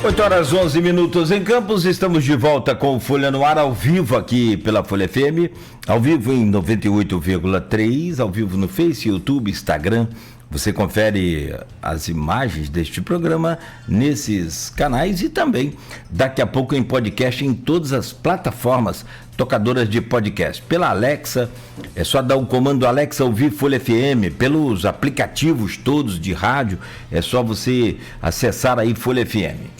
8 horas 11 minutos em Campos, estamos de volta com o Folha no Ar, ao vivo aqui pela Folha FM, ao vivo em 98,3, ao vivo no Face, YouTube, Instagram. Você confere as imagens deste programa nesses canais e também daqui a pouco em podcast em todas as plataformas tocadoras de podcast. Pela Alexa, é só dar o comando Alexa ouvir Folha FM. Pelos aplicativos todos de rádio, é só você acessar aí Folha FM.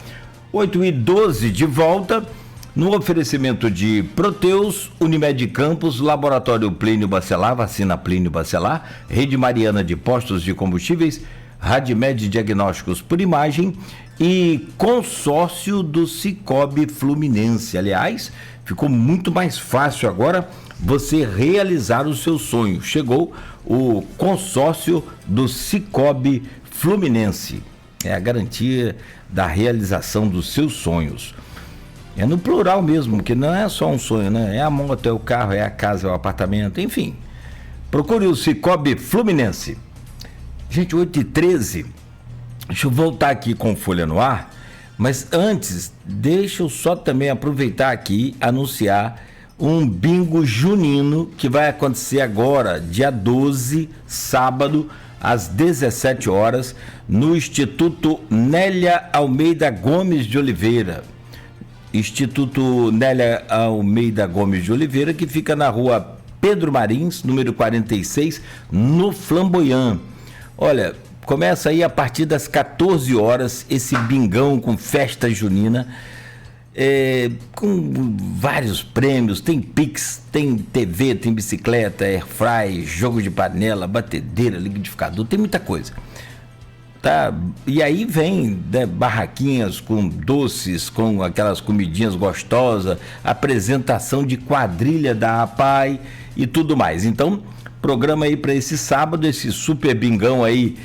8h12 de volta, no oferecimento de Proteus, Unimed Campos, Laboratório Plínio Bacelar, Vacina Plínio Bacelar, Rede Mariana de Postos de Combustíveis, Radimed Diagnósticos por Imagem e consórcio do Sicoob Fluminense. Aliás, ficou muito mais fácil agora você realizar o seu sonho. Chegou o consórcio do Sicoob Fluminense. É a garantia da realização dos seus sonhos. É no plural mesmo, que não é só um sonho, né? É a moto, é o carro, é a casa, é o apartamento, enfim. Procure o Sicoob Fluminense. Gente, 8h13, deixa eu voltar aqui com Folha no Ar, mas antes, deixa eu só também aproveitar aqui, anunciar um bingo junino que vai acontecer agora, dia 12, sábado, às 17 horas, no Instituto Nélia Almeida Gomes de Oliveira. Instituto Nélia Almeida Gomes de Oliveira, que fica na rua Pedro Marins, número 46, no Flamboyant. Olha, começa aí a partir das 14 horas, esse bingão com festa junina, com vários prêmios, tem Pix, tem TV, tem bicicleta, airfry, jogo de panela, batedeira, liquidificador, tem muita coisa. Tá? E aí vem, né, barraquinhas com doces, com aquelas comidinhas gostosas, apresentação de quadrilha da APAI e tudo mais. Então, programa aí para esse sábado, esse super bingão aí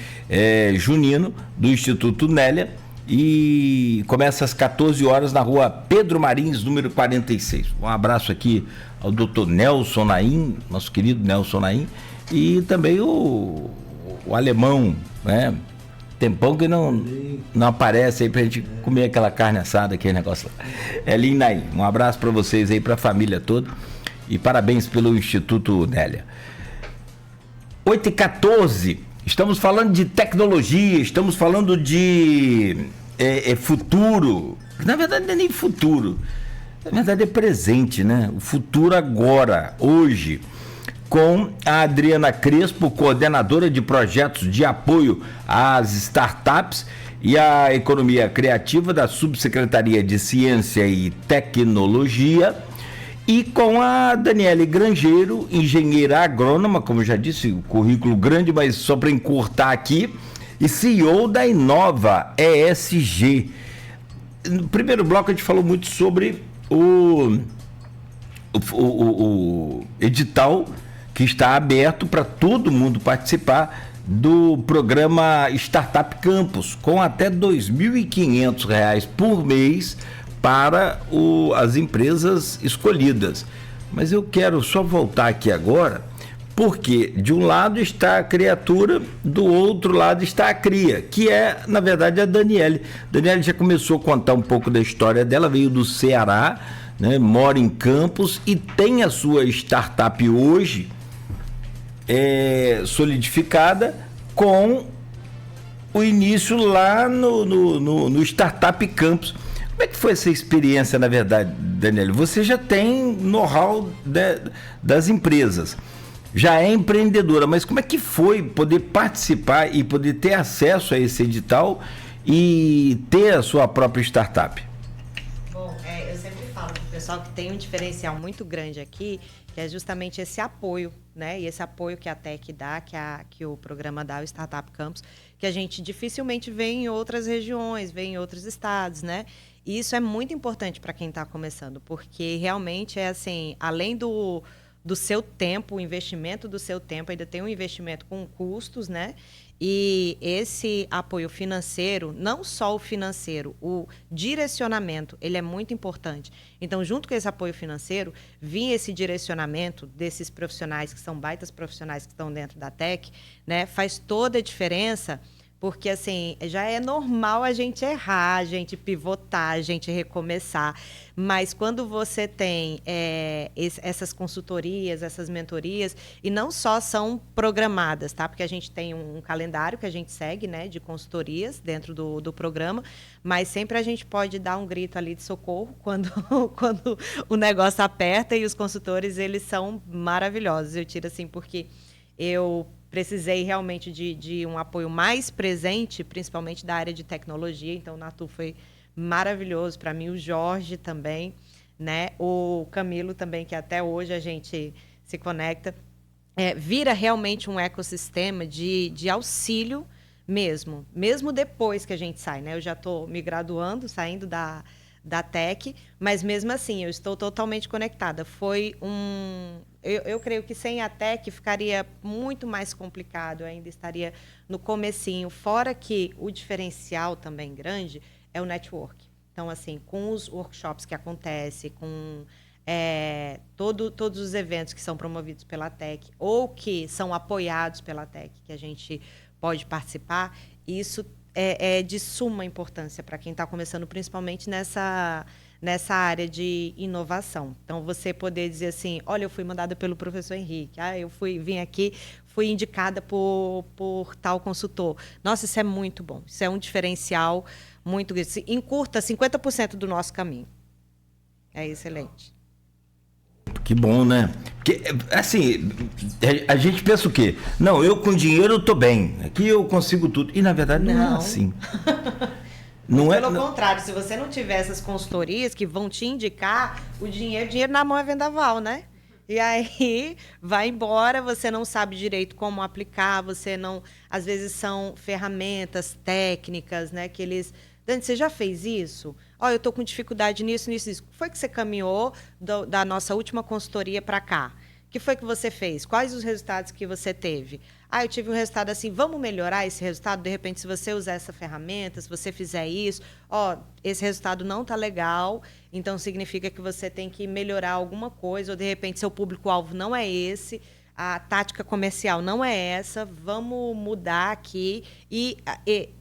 junino do Instituto Nélia, e começa às 14 horas na rua Pedro Marins, número 46. Um abraço aqui ao doutor Nelson Naim, nosso querido Nelson Naim, e também o alemão, né? Tempão que não aparece aí pra gente comer aquela carne assada, aquele negócio lá. Elin Naim, um abraço para vocês aí, pra família toda, e parabéns pelo Instituto Nélia. 8h14, estamos falando de tecnologia, estamos falando de futuro. Na verdade não é nem futuro, na verdade é presente, né? O futuro agora, hoje, com a Adriana Crespo, coordenadora de projetos de apoio às startups e à economia criativa da Subsecretaria de Ciência e Tecnologia, e com a Daniele Grangeiro, engenheira agrônoma, como eu já disse, currículo grande, mas só para encurtar aqui, e CEO da Inova ESG. No primeiro bloco a gente falou muito sobre o edital que está aberto para todo mundo participar do programa Startup Campus, com até R$ 2.500 por mês para as empresas escolhidas. Mas eu quero só voltar aqui agora, porque de um lado está a criatura, do outro lado está a cria, que é, na verdade, a Daniele. Daniele já começou a contar um pouco da história dela, veio do Ceará, né, mora em Campos e tem a sua startup hoje solidificada, com o início lá no Startup Campus. Como é que foi essa experiência, na verdade, Daniele? Você já tem know-how das empresas, já é empreendedora, mas como é que foi poder participar e poder ter acesso a esse edital e ter a sua própria startup? Bom, eu sempre falo para o pessoal que tem um diferencial muito grande aqui, que é justamente esse apoio, né? E esse apoio que a TEC dá, que o programa dá, o Startup Campus, que a gente dificilmente vê em outras regiões, vê em outros estados, né? E isso é muito importante para quem está começando, porque realmente é assim, além do seu tempo, o investimento do seu tempo, ainda tem um investimento com custos, né? E esse apoio financeiro, não só o financeiro, o direcionamento, ele é muito importante. Então, junto com esse apoio financeiro, vinha esse direcionamento desses profissionais, que são baitas profissionais que estão dentro da TEC, né? Faz toda a diferença Porque, assim, já é normal a gente errar, a gente pivotar, a gente recomeçar. Mas quando você tem essas consultorias, essas mentorias, e não só são programadas, tá? Porque a gente tem um calendário que a gente segue, né, de consultorias dentro do programa, mas sempre a gente pode dar um grito ali de socorro quando o negócio aperta, e os consultores, eles são maravilhosos. Eu tiro assim, porque eu precisei realmente de um apoio mais presente, principalmente da área de tecnologia. Então, o Natu foi maravilhoso para mim, o Jorge também, né? O Camilo também, que até hoje a gente se conecta. Vira realmente um ecossistema de auxílio mesmo depois que a gente sai, né? Eu já estou me graduando, saindo da Tec, mas mesmo assim eu estou totalmente conectada. Eu creio que sem a Tec ficaria muito mais complicado, eu ainda estaria no comecinho, fora que o diferencial também grande é o network. Então, assim, com os workshops que acontecem, com todos os eventos que são promovidos pela Tec ou que são apoiados pela Tec, que a gente pode participar, isso é de suma importância para quem está começando, principalmente nessa área de inovação. Então, você poder dizer assim, olha, eu fui mandada pelo professor Henrique, vim aqui, fui indicada por tal consultor. Nossa, isso é muito bom, isso é um diferencial muito grande. Encurta 50% do nosso caminho. É excelente. Que bom, né? Porque, assim, a gente pensa o quê? Não, eu com dinheiro eu tô bem, aqui eu consigo tudo. E, na verdade, não é assim. Pelo contrário, se você não tiver essas consultorias que vão te indicar, o dinheiro na mão é vendaval, né? E aí vai embora, você não sabe direito como aplicar, você não... Às vezes são ferramentas técnicas, né? Que eles... Dani, você já fez isso? Eu estou com dificuldade nisso. Foi que você caminhou da nossa última consultoria para cá? O que foi que você fez? Quais os resultados que você teve? Eu tive um resultado assim, vamos melhorar esse resultado? De repente, se você usar essa ferramenta, se você fizer isso, esse resultado não está legal, então significa que você tem que melhorar alguma coisa, ou de repente seu público-alvo não é esse, a tática comercial não é essa, vamos mudar aqui. E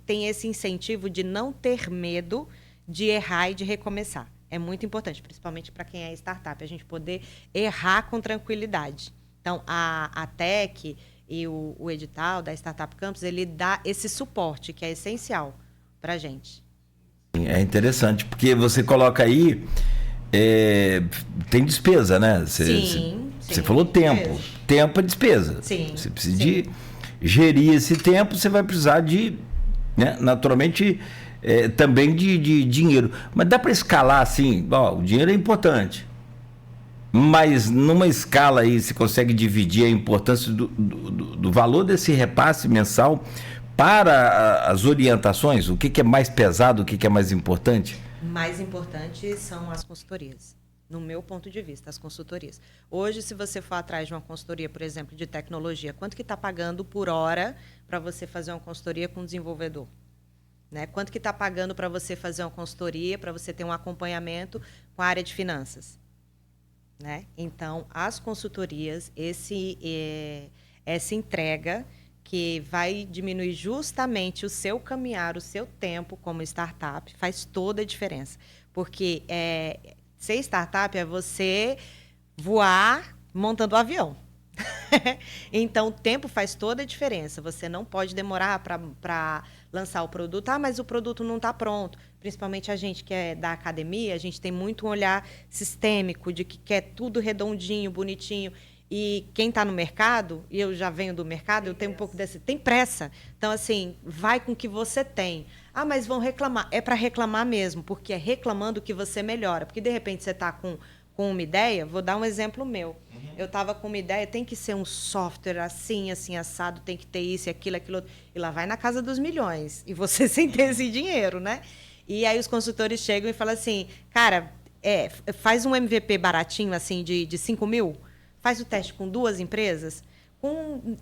tem esse incentivo de não ter medo de errar e de recomeçar. É muito importante, principalmente para quem é startup, a gente poder errar com tranquilidade. Então, a Tec e o edital da Startup Campus, ele dá esse suporte que é essencial para a gente. É interessante, porque você coloca aí, tem despesa, né? Você falou tempo. Despesa. Tempo é despesa. Sim. Você precisa de gerir esse tempo, você vai precisar de, né, naturalmente, também de dinheiro. Mas dá para escalar assim, o dinheiro é importante. Mas numa escala aí, você consegue dividir a importância do valor desse repasse mensal para as orientações? O que é mais pesado, o que é mais importante? Mais importante são as consultorias. No meu ponto de vista, as consultorias. Hoje, se você for atrás de uma consultoria, por exemplo, de tecnologia, quanto que está pagando por hora para você fazer uma consultoria com um desenvolvedor? Né? Quanto que está pagando para você fazer uma consultoria, para você ter um acompanhamento com a área de finanças? Né? Então, as consultorias, essa entrega que vai diminuir justamente o seu caminhar, o seu tempo como startup, faz toda a diferença. Porque ser startup é você voar montando um avião. Então, o tempo faz toda a diferença. Você não pode demorar para lançar o produto. Mas o produto não está pronto. Principalmente a gente que é da academia, a gente tem muito um olhar sistêmico de que quer tudo redondinho, bonitinho. E quem está no mercado, e eu já venho do mercado, eu tenho um pouco desse... Tem pressa. Então, assim, vai com o que você tem. Mas vão reclamar. É para reclamar mesmo, porque é reclamando que você melhora. Porque, de repente, você está com uma ideia, vou dar um exemplo meu. Eu estava com uma ideia, tem que ser um software assim, assado, tem que ter isso, aquilo, outro. E lá vai na casa dos milhões. E você sem ter esse dinheiro, né? E aí os consultores chegam e falam assim, cara, faz um MVP baratinho, assim, de 5 mil, faz o teste com 2 empresas,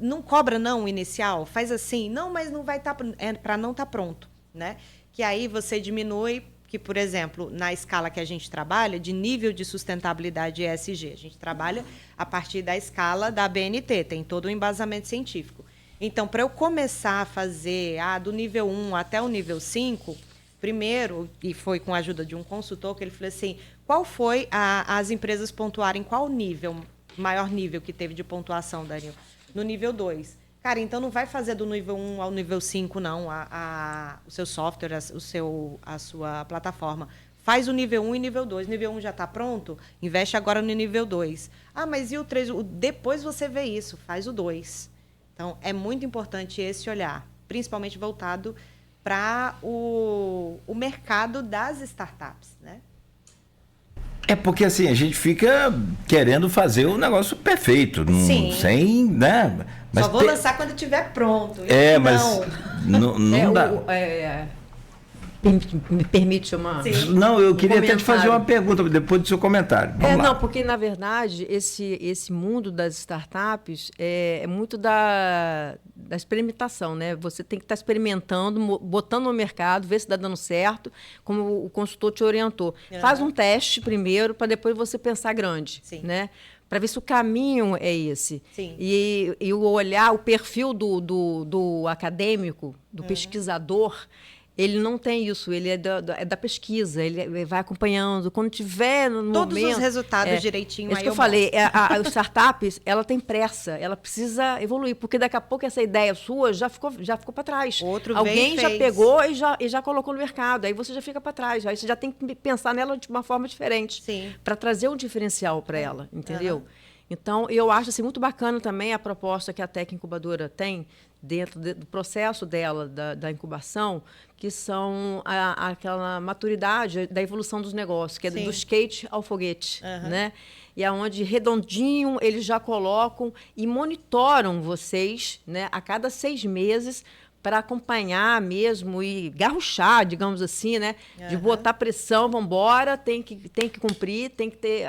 não cobra não inicial, faz assim, não, mas não vai estar, para não estar pronto, né? Que aí você diminui, que, por exemplo, na escala que a gente trabalha, de nível de sustentabilidade ESG, a gente trabalha a partir da escala da BNT, tem todo o embasamento científico. Então, para eu começar a fazer do nível 1 até o nível 5, primeiro, e foi com a ajuda de um consultor, que ele falou assim, qual foi as empresas pontuarem qual nível, maior nível que teve de pontuação, Daniel? No nível 2. Cara, então não vai fazer do nível 1 ao nível 5, não, o seu software, a sua plataforma. Faz o nível 1 e nível 2. Nível 1 já está pronto? Investe agora no nível 2. Mas e o 3? Depois você vê isso, faz o 2. Então, é muito importante esse olhar, principalmente voltado para o mercado das startups, né? É porque assim, a gente fica querendo fazer o negócio perfeito, sem, né? Mas só vou lançar quando estiver pronto. Mas não dá. Me permite uma... Não, eu queria até te fazer uma pergunta depois do seu comentário. Vamos lá. Não, porque, na verdade, esse mundo das startups é muito da experimentação, né? Você tem que estar experimentando, botando no mercado, ver se está dando certo, como o consultor te orientou. Uhum. Faz um teste primeiro, para depois você pensar grande, né? Para ver se o caminho é esse. Sim. E o olhar, o perfil do acadêmico, do pesquisador... Ele não tem isso, ele é da pesquisa, ele vai acompanhando. Quando tiver no todos momento... os resultados direitinho. Isso que eu falei, as startups, ela tem pressa, ela precisa evoluir, porque daqui a pouco essa ideia sua já ficou para trás. Alguém já pegou e já colocou no mercado, aí você já fica para trás, aí você já tem que pensar nela de uma forma diferente, para trazer um diferencial para ela, entendeu? Uhum. Então, eu acho assim, muito bacana também a proposta que a Tec Incubadora tem dentro do processo dela, da incubação, que são aquela maturidade da evolução dos negócios, que é do skate ao foguete, né? E aonde redondinho eles já colocam e monitoram vocês, né, a cada 6 meses, para acompanhar mesmo e garruchar, digamos assim, né? De botar pressão, vamos embora, tem que cumprir, tem que ter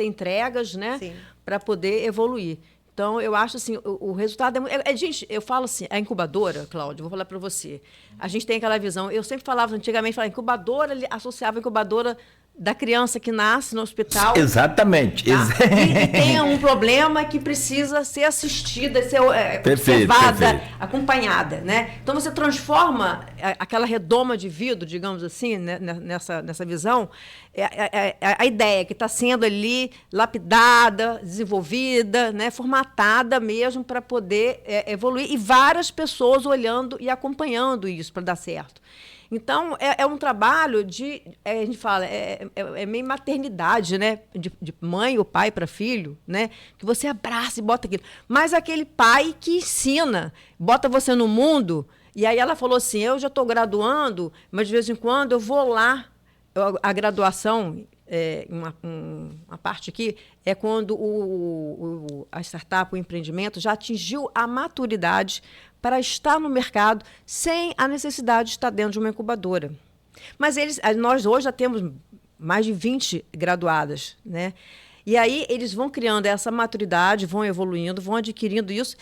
entregas, né? Para poder evoluir. Então, eu acho assim, o resultado gente, eu falo assim, a incubadora, Cláudia, vou falar para você. A gente tem aquela visão, eu sempre falava, antigamente, incubadora, associava a incubadora da criança que nasce no hospital. Exatamente. Tá? E tem um problema que precisa ser assistida, ser observada, acompanhada, né? Então, você transforma aquela redoma de vidro, digamos assim, né, nessa visão, a ideia que está sendo ali lapidada, desenvolvida, né, formatada mesmo para poder evoluir, e várias pessoas olhando e acompanhando isso para dar certo. Então, é um trabalho a gente fala, é meio maternidade, né? De mãe ou pai para filho, né? Que você abraça e bota aquilo. Mas aquele pai que ensina, bota você no mundo. E aí ela falou assim, eu já estou graduando, mas de vez em quando eu vou lá. A graduação, uma parte aqui, é quando a startup, o empreendimento, já atingiu a maturidade para estar no mercado sem a necessidade de estar dentro de uma incubadora. Mas nós hoje já temos mais de 20 graduadas, né? E aí eles vão criando essa maturidade, vão evoluindo, vão adquirindo isso,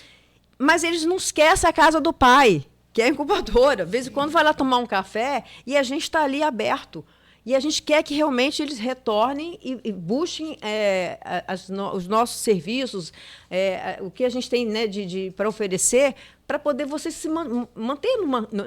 mas eles não esquecem a casa do pai, que é a incubadora. De vez em quando vai lá tomar um café e a gente está ali aberto. E a gente quer que realmente eles retornem e busquem os nossos serviços, o que a gente tem, né, para oferecer, para poder você se manter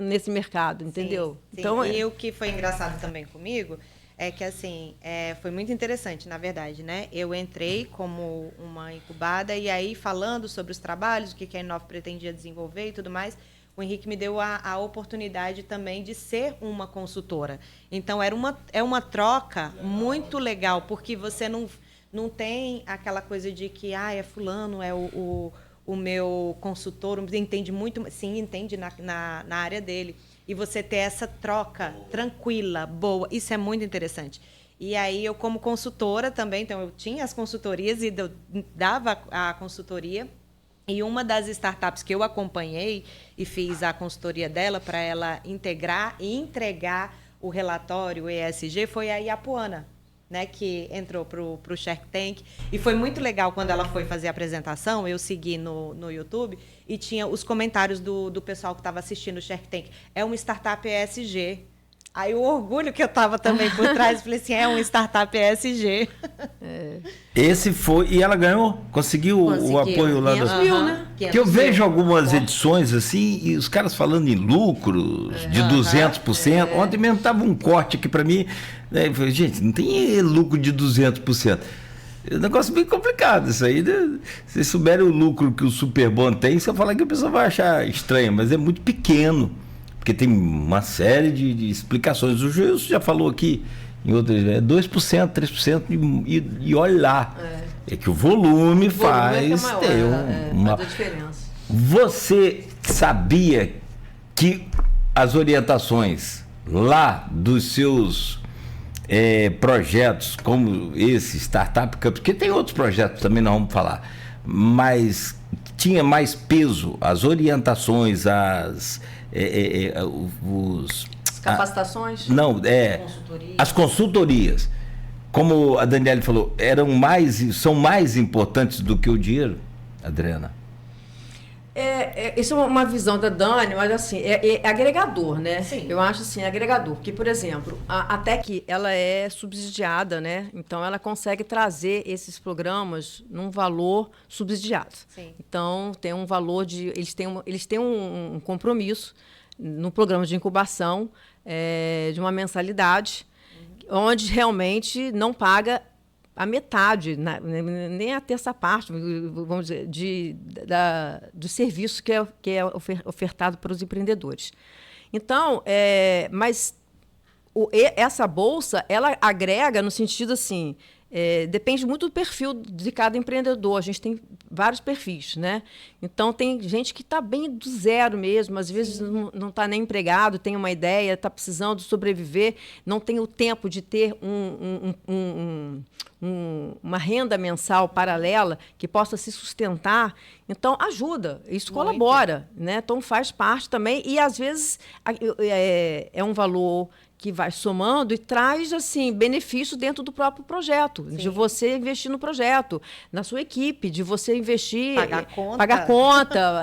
nesse mercado, entendeu? Sim. Então, e o que foi engraçado também comigo é que assim, foi muito interessante, na verdade, né? Eu entrei como uma incubada e aí falando sobre os trabalhos, o que a Inove pretendia desenvolver e tudo mais, o Henrique me deu a oportunidade também de ser uma consultora. Então, é uma troca muito legal, porque você não tem aquela coisa de que é fulano, é o meu consultor, entende muito, sim, entende na área dele. E você ter essa troca tranquila, boa, isso é muito interessante. E aí, eu como consultora também, então eu tinha as consultorias e eu dava a consultoria. E uma das startups que eu acompanhei e fiz a consultoria dela para ela integrar e entregar o relatório ESG foi a Iapuana, né, que entrou para o Shark Tank. E foi muito legal quando ela foi fazer a apresentação, eu segui no YouTube, e tinha os comentários do pessoal que estava assistindo o Shark Tank. É uma startup ESG. Aí o orgulho que eu estava também por trás, falei assim, é um startup ESG. Esse foi, e ela conseguiu o apoio lá 500 mil, né? Que eu vejo algumas edições assim, e os caras falando em lucros de 200%. Ontem mesmo estava um corte aqui para mim, né? Eu falei, gente, não tem lucro de 200%. É um negócio bem complicado isso aí, né? Se souberem o lucro que o Superbond tem, se eu falar que a pessoa vai achar estranho, mas é muito pequeno. Porque tem uma série de explicações. O Gilson já falou aqui em outras, 2%, 3%, e olha lá. É que o volume faz faz a diferença. Você sabia que as orientações lá dos seus projetos, como esse Startup Campus, porque tem outros projetos também, não vamos falar, mas tinha mais peso as orientações, as capacitações? As consultorias, como a Daniele falou, são mais importantes do que o dinheiro, Adriana? Isso é uma visão da Dani, mas assim, é agregador, né? Sim. Eu acho assim, agregador. Porque, por exemplo, a TEC, ela é subsidiada, né? Então, ela consegue trazer esses programas num valor subsidiado. Sim. Então, tem um valor eles têm um compromisso no programa de incubação de uma mensalidade, onde realmente não paga a metade, nem a terça parte, vamos dizer, do serviço que é ofertado para os empreendedores. Então, mas essa bolsa, ela agrega no sentido assim, depende muito do perfil de cada empreendedor. A gente tem vários perfis, né? Então, tem gente que está bem do zero mesmo, às vezes não está nem empregado, tem uma ideia, está precisando sobreviver, não tem o tempo de ter uma renda mensal paralela que possa se sustentar. Então, ajuda, isso colabora, né? Então, faz parte também, e às vezes é um valor que vai somando e traz assim benefício dentro do próprio projeto. Sim. De você investir no projeto, na sua equipe, de você investir, pagar conta,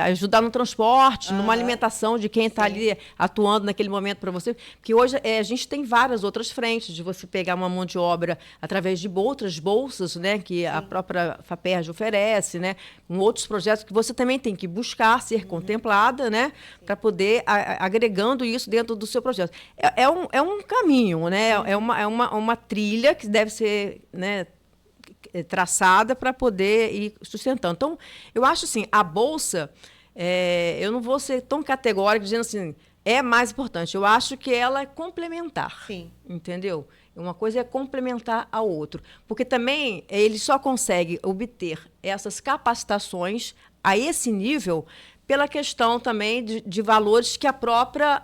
ajudar no transporte, numa alimentação de quem está ali atuando naquele momento para você. Porque hoje a gente tem várias outras frentes de você pegar uma mão de obra através de outras bolsas, né, que a própria FAPERJ oferece, né, com outros projetos que você também tem que buscar ser contemplada, né, para poder agregando isso dentro do seu projeto. É um caminho, né? É uma trilha que deve ser, né, traçada para poder ir sustentando. Então, eu acho assim, a Bolsa, eu não vou ser tão categórica dizendo assim, é mais importante. Eu acho que ela é complementar. Sim. Entendeu? Uma coisa é complementar a outra. Porque também ele só consegue obter essas capacitações a esse nível pela questão também de valores que a própria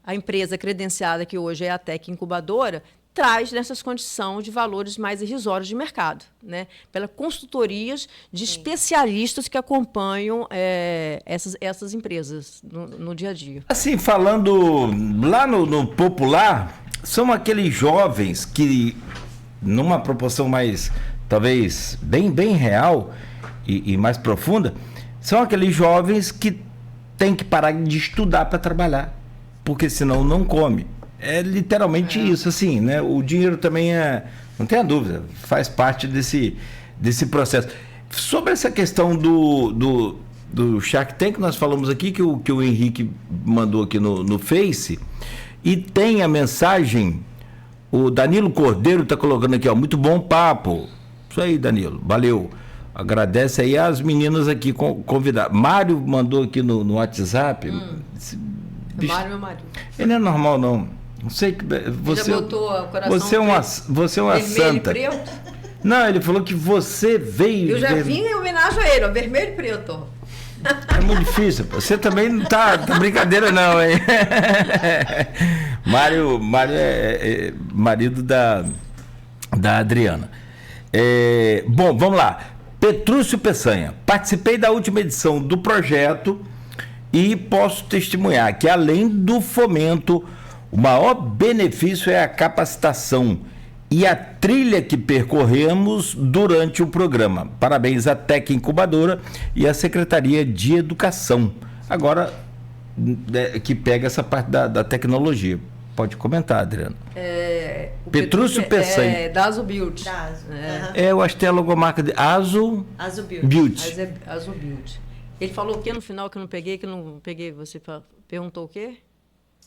a empresa credenciada, que hoje é a TEC Incubadora, traz nessas condições de valores mais irrisórios de mercado, né? Pelas consultorias de especialistas que acompanham essas empresas no dia a dia. Assim, falando lá no popular, são aqueles jovens que, numa proporção mais, talvez, bem real e mais profunda, são aqueles jovens que têm que parar de estudar para trabalhar, porque senão não come. É literalmente isso, assim, né? O dinheiro também não tenha dúvida, faz parte desse processo. Sobre essa questão do Shark Tank, nós falamos aqui que o Henrique mandou aqui no Face, e tem a mensagem, o Danilo Cordeiro está colocando aqui, ó, muito bom papo. Isso aí, Danilo, valeu. Agradece aí as meninas aqui convidadas. Mário mandou aqui no WhatsApp. Mário, meu marido. Ele não é normal, não. Não sei que você. Já botou o coração você é uma santa. Vermelho e preto? Não, ele falou que você veio. Eu já vim em homenagem a ele, ó, vermelho e preto. É muito difícil. Você também não tá brincadeira, não, hein? Mário é marido da Adriana. Bom, vamos lá. Petrúcio Peçanha. Participei da última edição do projeto e posso testemunhar que, além do fomento, o maior benefício é a capacitação e a trilha que percorremos durante o programa. Parabéns à TEC Incubadora e à Secretaria de Educação. Agora, que pega essa parte da tecnologia. Pode comentar, Adriano. O Petrúcio Peçanha. Da Azo Build. Eu acho que tem a logomarca de Azo Build. Azo Build. Ele falou o que no final que eu não peguei? Você perguntou o quê?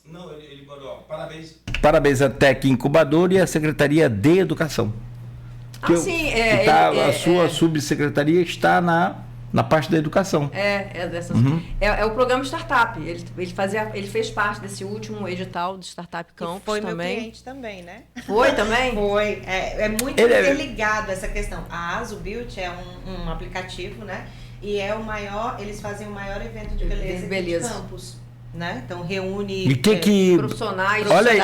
Não, ele mandou, parabéns à Tec Incubadora e à Secretaria de Educação. Sim. A sua subsecretaria está na parte da educação. É o programa Startup. Ele fez parte desse último edital de Startup Campus foi também. Meu cliente também, né? Foi também? Foi. É muito interligado essa questão. A Azo Built é um aplicativo, né? E é eles fazem o maior evento de beleza. De campus. Né? Então reúne profissionais de todas as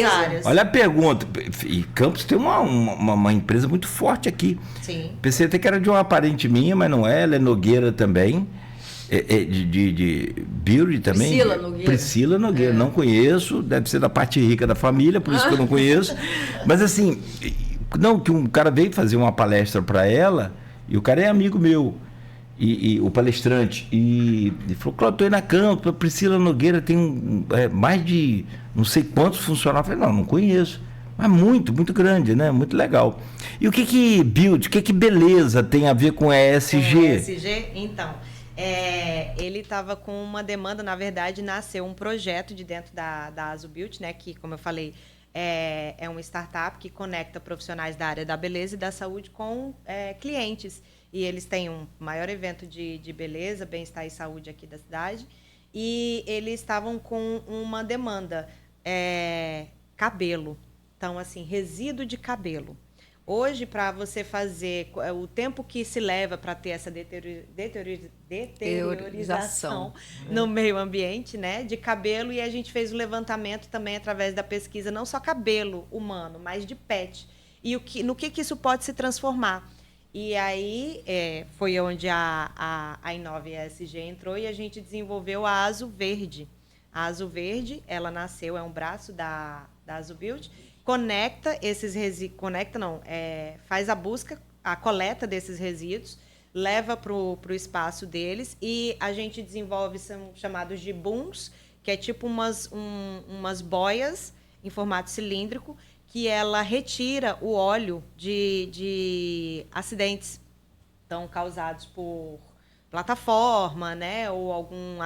áreas. Olha a pergunta. E Campos tem uma empresa muito forte aqui. Sim. Pensei até que era de uma parente minha, mas não é. Ela é Nogueira também. De Beauty também. Priscila Nogueira. Não conheço. Deve ser da parte rica da família, por isso que eu não conheço. Mas assim, que um cara veio fazer uma palestra para ela e o cara é amigo meu. E o palestrante, e falou, Cláudio, estou aí na Campos, a Priscila Nogueira tem mais de não sei quantos funcionários. Eu falei, não conheço, mas muito, muito grande, né? Muito legal. E o que Build, o que beleza tem a ver com ESG? Com ESG, então, ele estava com uma demanda, na verdade, nasceu um projeto de dentro da Azo Build, né? Que, como eu falei, é uma startup que conecta profissionais da área da beleza e da saúde com clientes. E eles têm um maior evento de beleza, bem-estar e saúde aqui da cidade. E eles estavam com uma demanda, cabelo. Então, assim, resíduo de cabelo. Hoje, para você fazer o tempo que se leva para ter essa deteriorização no meio ambiente, né, de cabelo, e a gente fez o levantamento também através da pesquisa, não só cabelo humano, mas de pet. E no que isso pode se transformar. E aí foi onde a Inove ESG entrou e a gente desenvolveu a Azo Verde. A Azo Verde, ela nasceu, é um braço da Azo Build, conecta esses resíduos, faz a busca, a coleta desses resíduos, leva para o espaço deles e a gente desenvolve, são chamados de booms, que é tipo umas boias em formato cilíndrico, que ela retira o óleo de acidentes então, causados por plataforma, né, ou algum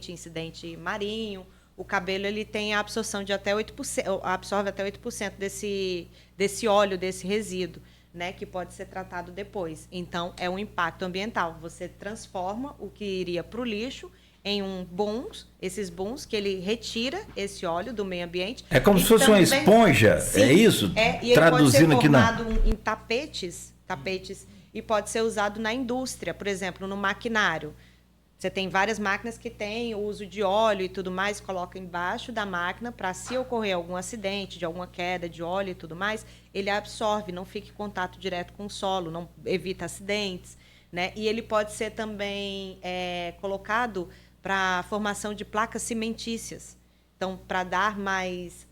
incidente marinho. O cabelo ele tem a absorção de até 8%, absorve até 8% desse óleo, desse resíduo, né, que pode ser tratado depois. Então, é um impacto ambiental. Você transforma o que iria para o lixo em esses bons que ele retira esse óleo do meio ambiente. É como se fosse uma esponja, sim, é isso? E traduzindo aqui, ele pode ser formado em tapetes, e pode ser usado na indústria, por exemplo, no maquinário. Você tem várias máquinas que têm o uso de óleo e tudo mais, coloca embaixo da máquina para, se ocorrer algum acidente, de alguma queda de óleo e tudo mais, ele absorve, não fica em contato direto com o solo, não evita acidentes, né? E ele pode ser também colocado para a formação de placas cimentícias. Então, para dar mais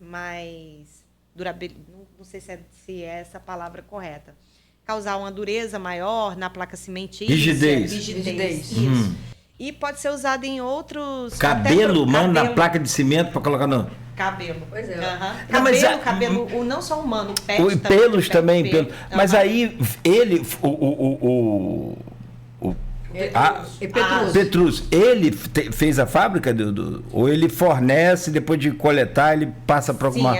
durabilidade, não sei se é essa palavra correta, causar uma dureza maior na placa cimentícia. Rigidez. Isso. E pode ser usado em outros... Cabelo, na placa de cimento para colocar no... Cabelo. Pois é. Uhum. Cabelo, não só humano, pet também. Pelos também. Pelo. Mas aí, ele... Petrus, ele fez a fábrica ou ele fornece, depois de coletar, ele passa para alguma... Sim,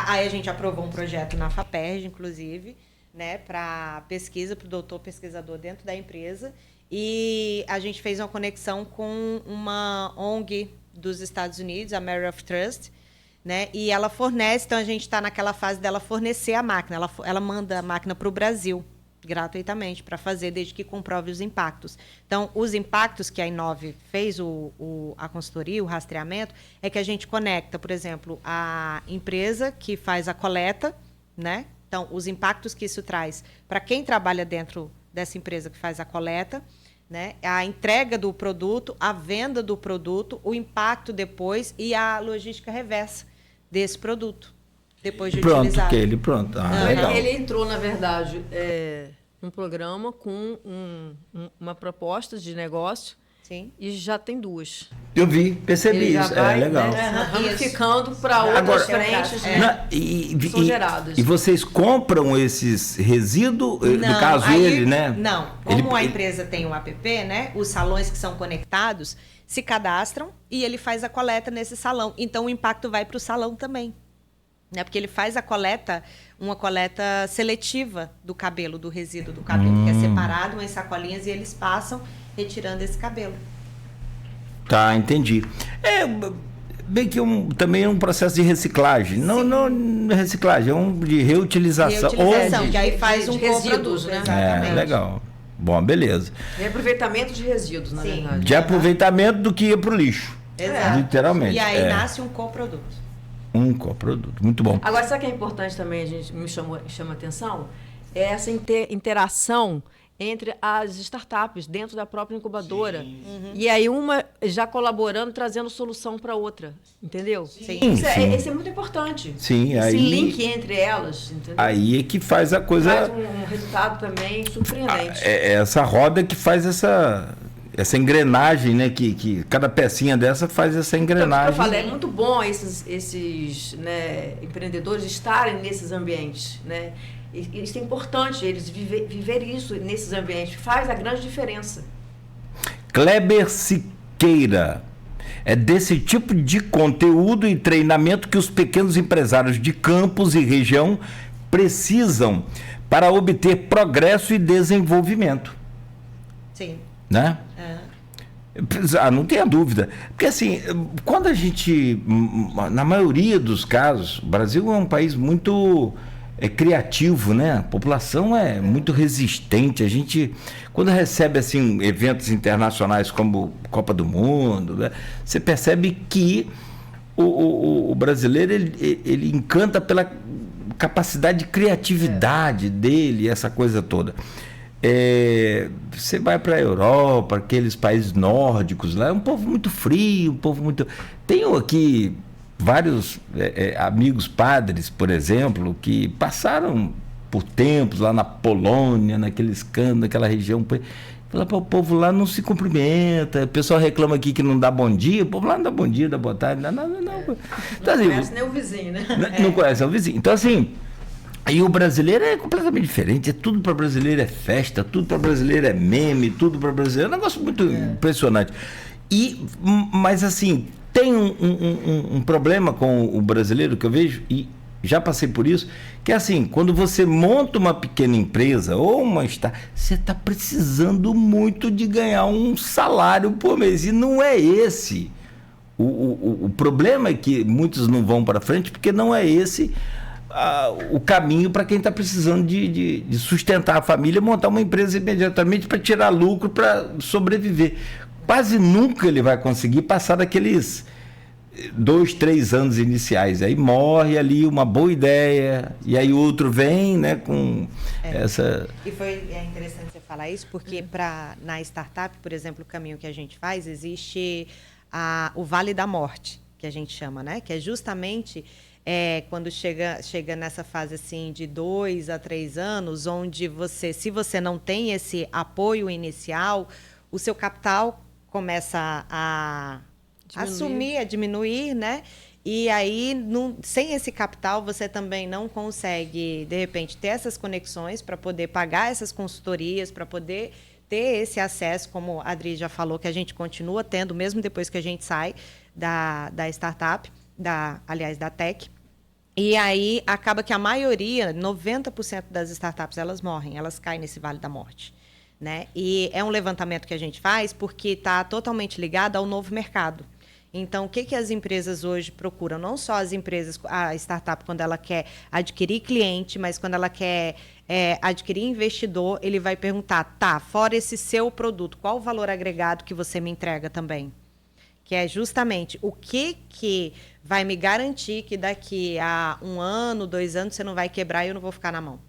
a gente aprovou um projeto na FAPERJ, inclusive, né, para pesquisa, para o doutor pesquisador dentro da empresa, e a gente fez uma conexão com uma ONG dos Estados Unidos, a Mary of Trust, né, e ela fornece, então a gente está naquela fase dela fornecer a máquina, ela manda a máquina para o Brasil, gratuitamente, para fazer, desde que comprove os impactos. Então, os impactos que a Inove fez, a consultoria, o rastreamento, é que a gente conecta, por exemplo, a empresa que faz a coleta, né? Então, os impactos que isso traz para quem trabalha dentro dessa empresa que faz a coleta, né? A entrega do produto, a venda do produto, o impacto depois e a logística reversa desse produto. Depois de utilizado. Legal. Ele entrou, na verdade, num programa com uma proposta de negócio Sim. E já tem 2. Eu vi, percebi isso. Vai, legal. Né, ramificando para outras frentes que são geradas. E vocês compram esses resíduos? Não, no caso, ele, né? Não. Como a empresa tem um app, né? Os salões que são conectados se cadastram e ele faz a coleta nesse salão. Então, o impacto vai para o salão também. Né? Porque ele faz uma coleta seletiva do cabelo, do resíduo do cabelo, que é separado em sacolinhas e eles passam retirando esse cabelo. Tá, entendi. Bem que também é um processo de reciclagem. Não reciclagem, é de reutilização. Que aí faz um resíduos, né? Exatamente. Legal. Bom, beleza. Reaproveitamento de resíduos, na verdade. De aproveitamento do que ia pro lixo. Exato. Literalmente. E aí nasce um coproduto. Um coproduto, muito bom. Agora, sabe o que é importante também, a gente chama a atenção? É essa interação entre as startups dentro da própria incubadora. Uhum. E aí uma já colaborando, trazendo solução para outra, entendeu? Sim. Isso é muito importante. Sim, esse aí, link entre elas, entendeu? Aí é que faz a coisa... Faz um resultado também surpreendente. Essa roda que faz essa engrenagem, né? Que cada pecinha dessa faz essa engrenagem. Então, eu falei, é muito bom esses né, empreendedores estarem nesses ambientes, né? Isso é importante, eles viverem isso nesses ambientes. Faz a grande diferença. Kleber Siqueira. É desse tipo de conteúdo e treinamento que os pequenos empresários de Campos e região precisam para obter progresso e desenvolvimento. Sim. Né? Não tenha dúvida. Porque assim, quando a gente, na maioria dos casos, o Brasil é um país muito... criativo, né? A população é muito resistente. A gente, quando recebe assim eventos internacionais como Copa do Mundo, né? Você percebe que o brasileiro ele encanta pela capacidade de criatividade dele, essa coisa toda. Você vai para a Europa, aqueles países nórdicos lá, é um povo muito frio, um povo muito... Tenho aqui vários amigos padres, por exemplo, que passaram por tempos lá na Polônia, naqueles cantos, naquela região. Fala para o povo lá não se cumprimenta. O pessoal reclama aqui que não dá bom dia. O povo lá não dá bom dia, dá boa tarde. Não. Então, assim, conhece nem o vizinho, né? Não conhece o vizinho. Então, assim, aí o brasileiro é completamente diferente. Tudo para brasileiro é festa, tudo para brasileiro é meme, tudo para brasileiro é um negócio muito impressionante. Mas, assim, tem um problema com o brasileiro que eu vejo, e já passei por isso, que é assim, quando você monta uma pequena empresa ou você está precisando muito de ganhar um salário por mês, e não é esse. O problema é que muitos não vão para frente porque não é esse o caminho para quem está precisando de sustentar a família, montar uma empresa imediatamente para tirar lucro, para sobreviver. Quase nunca ele vai conseguir passar daqueles 2, 3 anos iniciais. Aí morre ali uma boa ideia, e aí outro vem, né, com essa... E é interessante você falar isso, porque na startup, por exemplo, o caminho que a gente faz, existe o Vale da Morte, que a gente chama, né? Que é justamente quando chega nessa fase assim, de 2 a 3 anos, onde se você não tem esse apoio inicial, o seu capital começa a diminuir, né? E aí, sem esse capital, você também não consegue, de repente, ter essas conexões para poder pagar essas consultorias, para poder ter esse acesso, como a Adri já falou, que a gente continua tendo, mesmo depois que a gente sai da startup, aliás, da tech. E aí, acaba que a maioria, 90% das startups, elas morrem, elas caem nesse Vale da Morte. Né? E é um levantamento que a gente faz porque está totalmente ligado ao novo mercado. Então, o que as empresas hoje procuram? Não só as empresas, a startup, quando ela quer adquirir cliente, mas quando ela quer adquirir investidor, ele vai perguntar, fora esse seu produto, qual o valor agregado que você me entrega também? Que é justamente o que vai me garantir que daqui a 1 ano, 2 anos, você não vai quebrar e eu não vou ficar na mão.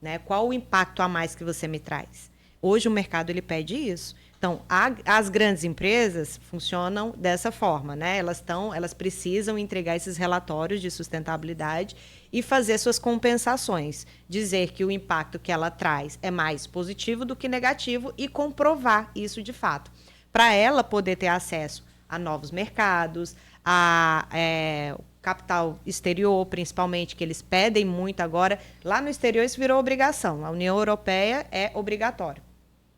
Né? Qual o impacto a mais que você me traz? Hoje o mercado ele pede isso. Então, as grandes empresas funcionam dessa forma, né? Elas precisam entregar esses relatórios de sustentabilidade e fazer suas compensações. Dizer que o impacto que ela traz é mais positivo do que negativo e comprovar isso de fato. para ela poder ter acesso a novos mercados, a capital exterior, principalmente, que eles pedem muito agora. Lá no exterior isso virou obrigação. A União Europeia é obrigatório,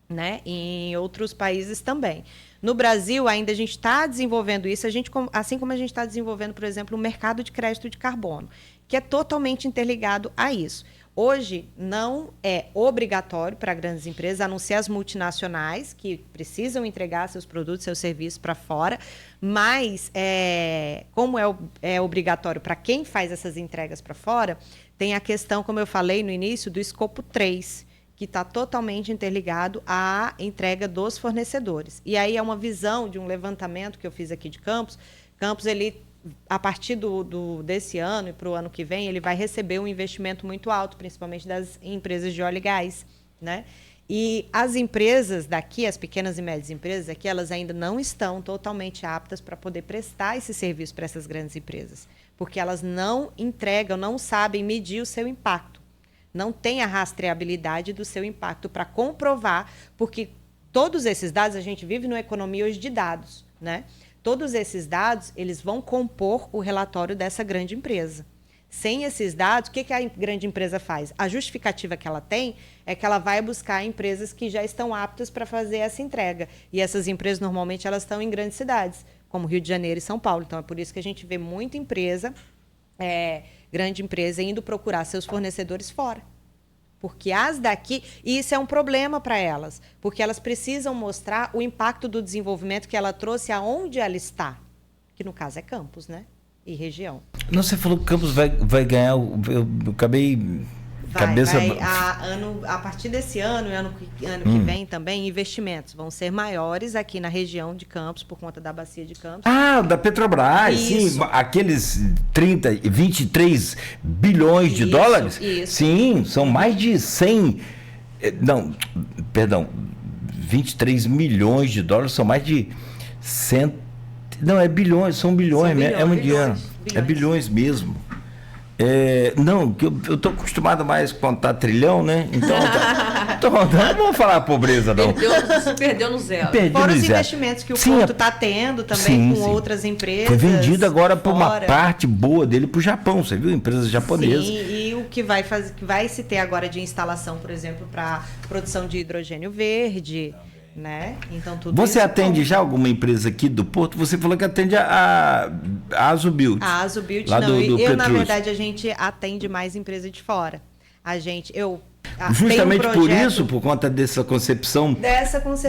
né? E em outros países também. No Brasil, ainda a gente está desenvolvendo isso, assim como a gente está desenvolvendo, por exemplo, o mercado de crédito de carbono, que é totalmente interligado a isso. Hoje, não é obrigatório para grandes empresas, a não ser as multinacionais, que precisam entregar seus produtos, seus serviços para fora, mas, como é obrigatório para quem faz essas entregas para fora, tem a questão, como eu falei no início, do escopo 3, que está totalmente interligado à entrega dos fornecedores. E aí é uma visão de um levantamento que eu fiz aqui de Campos. Campos, ele, a partir desse ano e para o ano que vem, ele vai receber um investimento muito alto, principalmente das empresas de óleo e gás, né? E as empresas daqui, as pequenas e médias empresas aqui, elas ainda não estão totalmente aptas para poder prestar esse serviço para essas grandes empresas, porque elas não entregam, não sabem medir o seu impacto. Não tem a rastreabilidade do seu impacto para comprovar, porque todos esses dados, a gente vive numa economia hoje de dados, né? Todos esses dados, eles vão compor o relatório dessa grande empresa. Sem esses dados, o que a grande empresa faz? A justificativa que ela tem é que ela vai buscar empresas que já estão aptas para fazer essa entrega. E essas empresas, normalmente, elas estão em grandes cidades, como Rio de Janeiro e São Paulo. Então, é por isso que a gente vê muita empresa, grande empresa, indo procurar seus fornecedores fora. Porque as daqui, e isso é um problema para elas, porque elas precisam mostrar o impacto do desenvolvimento que ela trouxe aonde ela está, que no caso é Campos, né? E região. Não, você falou que Campos vai ganhar, eu acabei... A partir desse ano que vem também, investimentos vão ser maiores aqui na região de Campos, por conta da bacia de Campos. Ah, da Petrobras, isso. Sim, aqueles 23 bilhões de dólares? Isso. Sim, são mais de 23 milhões de dólares, são mais de 100... Não, é bilhões, são bilhões, é muito dinheiro. É bilhões mesmo. Não, eu estou acostumado mais a contar trilhão, né? Então, não vamos falar a pobreza, não. Perdeu no zero. Fora os investimentos que o Porto está tendo também com outras empresas. Foi vendido agora por uma parte boa dele para o Japão, você viu? Empresas japonesas. Sim, e o que vai se ter agora de instalação, por exemplo, para produção de hidrogênio verde, né? Então, tudo você atende já alguma empresa aqui do Porto? Você falou que atende a Azubilt. A Azubilt não. Na verdade, a gente atende mais empresa de fora. Justamente por isso, por conta dessa concepção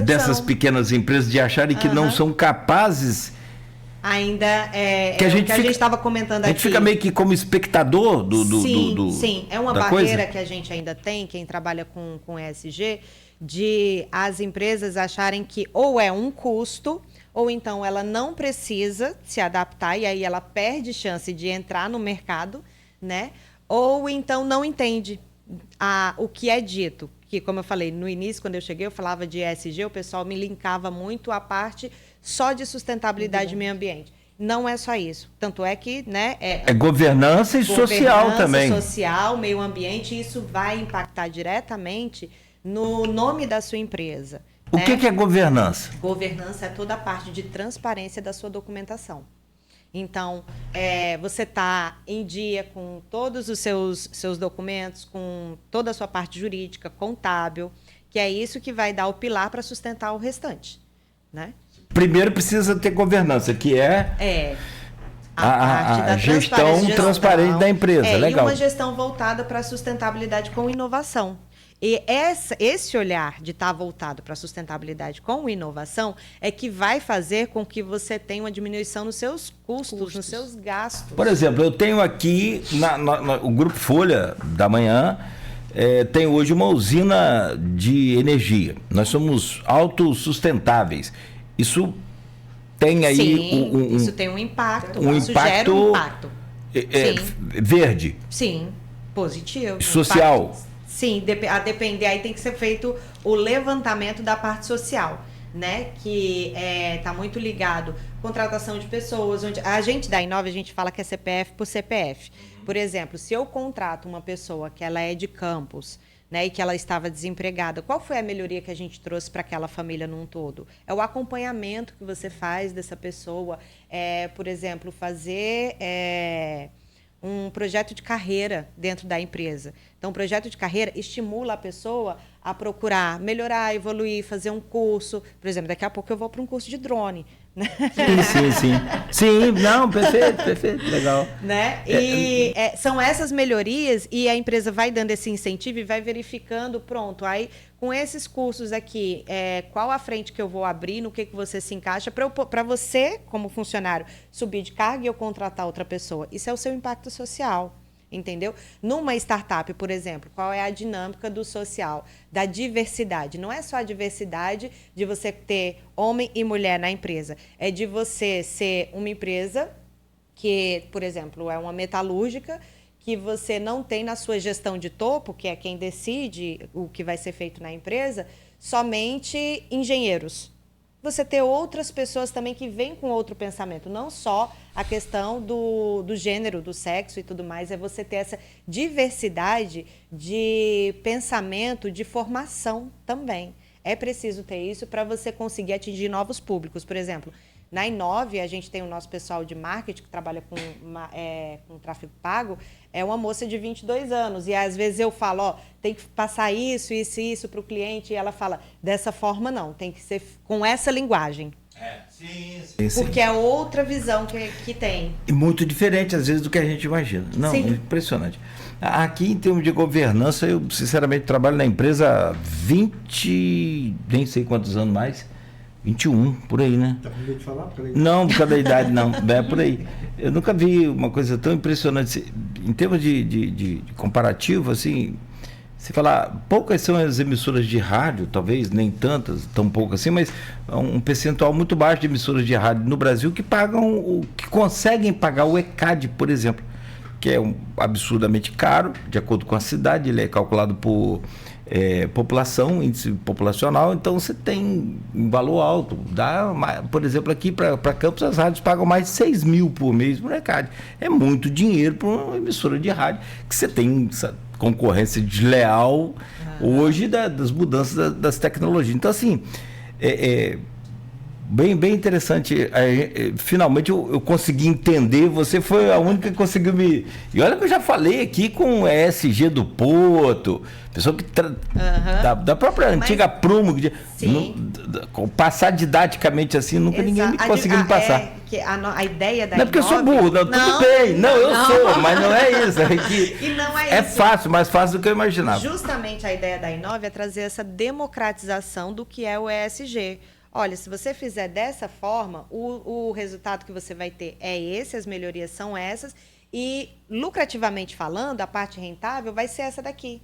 dessas pequenas empresas de acharem que não são capazes. Ainda que a gente estava comentando aqui. A gente fica meio que como espectador Sim, é uma barreira que a gente ainda tem, quem trabalha com ESG, de as empresas acharem que ou é um custo, ou então ela não precisa se adaptar e aí ela perde chance de entrar no mercado, né? Ou então não entende o que é dito. Que, como eu falei, no início, quando eu cheguei, eu falava de ESG, o pessoal me linkava muito à parte só de sustentabilidade e meio ambiente. Não é só isso. Tanto é que, né, é governança e social também. Social, meio ambiente, isso vai impactar diretamente no nome da sua empresa. O que é governança? Governança é toda a parte de transparência da sua documentação. Então, você está em dia com todos os seus documentos, com toda a sua parte jurídica, contábil, que é isso que vai dar o pilar para sustentar o restante, né? Primeiro precisa ter governança, que é a gestão transparente da empresa. Legal. E uma gestão voltada para a sustentabilidade com inovação. E esse olhar de estar voltado para a sustentabilidade com inovação é que vai fazer com que você tenha uma diminuição nos seus custos, nos seus gastos. Por exemplo, eu tenho aqui o Grupo Folha da Manhã, tem hoje uma usina de energia. Nós somos autossustentáveis. Isso tem aí isso tem um impacto. Gera um impacto verde. Sim, positivo. Social. Impacto. Sim, a depender, aí tem que ser feito o levantamento da parte social, né? Que está muito ligado à contratação de pessoas. Onde a gente da Inove, a gente fala que é CPF por CPF. Por exemplo, se eu contrato uma pessoa que ela é de Campos, né, e que ela estava desempregada. Qual foi a melhoria que a gente trouxe para aquela família num todo? É o acompanhamento que você faz dessa pessoa, por exemplo, fazer um projeto de carreira dentro da empresa. Então, o projeto de carreira estimula a pessoa a procurar melhorar, evoluir, fazer um curso. Por exemplo, daqui a pouco eu vou para um curso de drone. Sim. Sim, não, perfeito, legal. Né? E são essas melhorias e a empresa vai dando esse incentivo e vai verificando, pronto, aí com esses cursos aqui, qual a frente que eu vou abrir, no que você se encaixa, para você, como funcionário, subir de cargo e eu contratar outra pessoa. Isso é o seu impacto social. Entendeu? Numa startup, por exemplo, qual é a dinâmica do social, da diversidade? Não é só a diversidade de você ter homem e mulher na empresa, é de você ser uma empresa que, por exemplo, é uma metalúrgica, que você não tem na sua gestão de topo, que é quem decide o que vai ser feito na empresa, somente engenheiros. Você ter outras pessoas também que vêm com outro pensamento, não só a questão do gênero, do sexo e tudo mais, é você ter essa diversidade de pensamento, de formação também. É preciso ter isso para você conseguir atingir novos públicos. Por exemplo, na Inove, a gente tem o nosso pessoal de marketing que trabalha com tráfego pago, é uma moça de 22 anos. E às vezes eu falo, tem que passar isso para o cliente. E ela fala, dessa forma não, tem que ser com essa linguagem. Sim. Porque é outra visão que tem. E muito diferente, às vezes, do que a gente imagina. Não, sim. Impressionante. Aqui, em termos de governança, eu, sinceramente, trabalho na empresa há 20, nem sei quantos anos mais, 21, por aí, né? Tá com medo de falar? Não, por causa da idade, não. É por aí. Eu nunca vi uma coisa tão impressionante. Em termos de comparativo, assim, se falar, poucas são as emissoras de rádio, talvez, nem tantas, tão poucas assim, mas um percentual muito baixo de emissoras de rádio no Brasil que que conseguem pagar o ECAD, por exemplo, que é absurdamente caro, de acordo com a cidade, ele é calculado por população, índice populacional, então você tem um valor alto. Por exemplo, aqui para Campos, as rádios pagam mais de 6 mil por mês por ECAD. É muito dinheiro para uma emissora de rádio, que você tem essa concorrência desleal hoje das mudanças das tecnologias. Então, assim, bem interessante. Finalmente eu consegui entender. Você foi a única que conseguiu me... E olha que eu já falei aqui com o ESG do Porto, pessoa que da própria antiga Prumo, passar didaticamente assim, nunca ninguém me conseguiu me passar. A ideia da não é porque eu sou burro, não, tudo bem. Não, eu sou, mas não é isso. E não é isso. Fácil, mais fácil do que eu imaginava. Justamente a ideia da Inove é trazer essa democratização do que é o ESG. Olha, se você fizer dessa forma, o resultado que você vai ter é esse, as melhorias são essas, e lucrativamente falando, a parte rentável vai ser essa daqui.